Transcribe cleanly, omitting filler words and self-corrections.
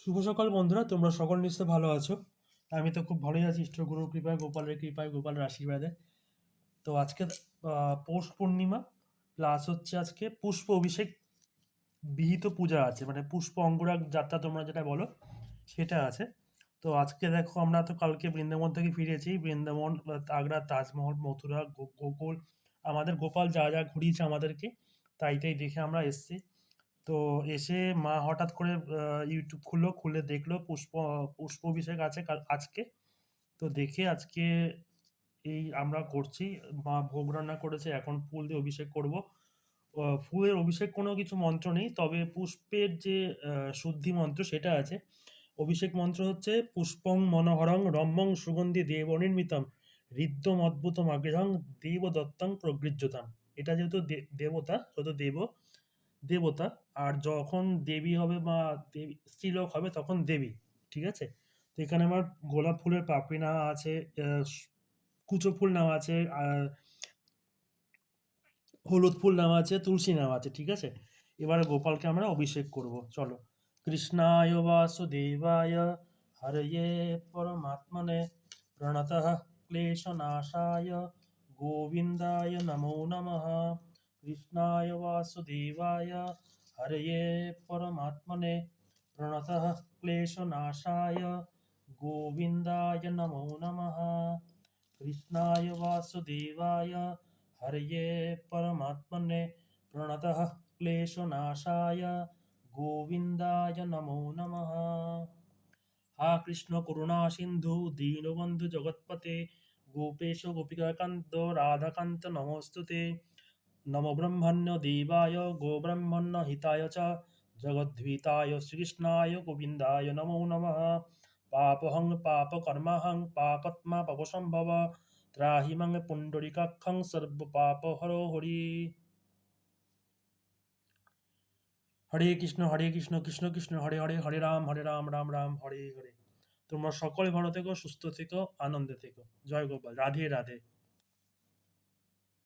শুভ সকাল বন্ধুরা, তোমরা সকল নিশ্চয়ই ভালো আছো। আমি তো খুব ভালোই আছি, ঈশ্বর গুরুর কৃপায়, গোপালের কৃপায়, গোপালের আশীর্বাদে। তো আজকে পৌষ পূর্ণিমা প্লাস হচ্ছে আজকে পুষ্প অভিষেক বিহিত পূজা আছে, মানে পুষ্প অঙ্গুরাগ যাত্রা তোমরা যেটা বলো সেটা আছে। তো আজকে দেখো, আমরা তো কালকে বৃন্দাবন থেকে ফিরেছি। বৃন্দাবন, আগ্রা, তাজমহল, মথুরা, গোকুল, আমাদের গোপাল যা যা ঘুরিয়েছে আমাদেরকে, তাই দেখে আমরা এসেছি। তো এসে মা হঠাৎ করে ইউটিউব খুললো, খুলে দেখলো পুষ্প অভিষেক আছে আজকে। তো দেখে আজকে এই আমরা করছি। মা ভোগ রান্না করেছে, এখন ফুল দিয়ে অভিষেক করব। ফুলের অভিষেক কোনো কিছু মন্ত্র নেই, তবে পুষ্পের যে শুদ্ধি মন্ত্র সেটা আছে। অভিষেক মন্ত্র হচ্ছে পুষ্পং মনোহরং রম্যং সুগন্ধি দেবনির্মিতম হৃদ্যম অদ্ভুতম আগ্রহং দেবদত্তং প্রগৃহ্যতাম। এটা যেহেতু দেবতা, যেহেতু দেবতা, আর যখন দেবী হবে বা দেবী স্ত্রীলোক হবে তখন দেবী। ঠিক আছে? তো এখানে আমার গোলাপ ফুলের পাপড়ি নেওয়া আছে, কুচো ফুল নেওয়া আছে, হলুদ ফুল নেওয়া আছে, তুলসী নেওয়া আছে। ঠিক আছে? এবারে গোপালকে আমরা অভিষেক করব, চলো। কৃষ্ণায় বাসুদেবায় হরয়ে পরমাত্মনে প্রণতঃ ক্লেশনাশায় গোবিন্দায় নমো নমঃ। কৃষ্ণায় বাসুদেবায় হরয়ে পরমাত্মনে প্রণতঃ ক্লেশনাশায় গোবিন্দায় নমো নমঃ। কৃষ্ণায় বাসুদেবায় হরয়ে পরমাত্মনে প্রণতঃ ক্লেশনাশায় গোবিন্দায় নমো নমঃ। হা কৃষ্ণ করুণা সিন্ধু দীনবন্ধু জগৎপতে গোপেশ গোপিকাকান্ত রাধাকান্ত নমস্তুতে। নমো ব্রহ্মণ্য দেবায় গোব্রাহ্মণ্য হিতায় চ জগদ্ধিতায় শ্রীকৃষ্ণায় গোবিন্দায় নমো নমঃ। পাপহং পাপকর্মহং পাপাত্মা পাপসম্ভব ত্রাহি মাং পুণ্ডরিকাক্ষং সর্বপাপহরো হরি। হরে কৃষ্ণ কৃষ্ণ কৃষ্ণ হরে হরে, হরে রাম রাম রাম হরে হরে। তোমরা সকলে ভালো থেকো, সুস্থ থেকো, আনন্দে থেকো। জয় গোপাল, রাধে রাধে।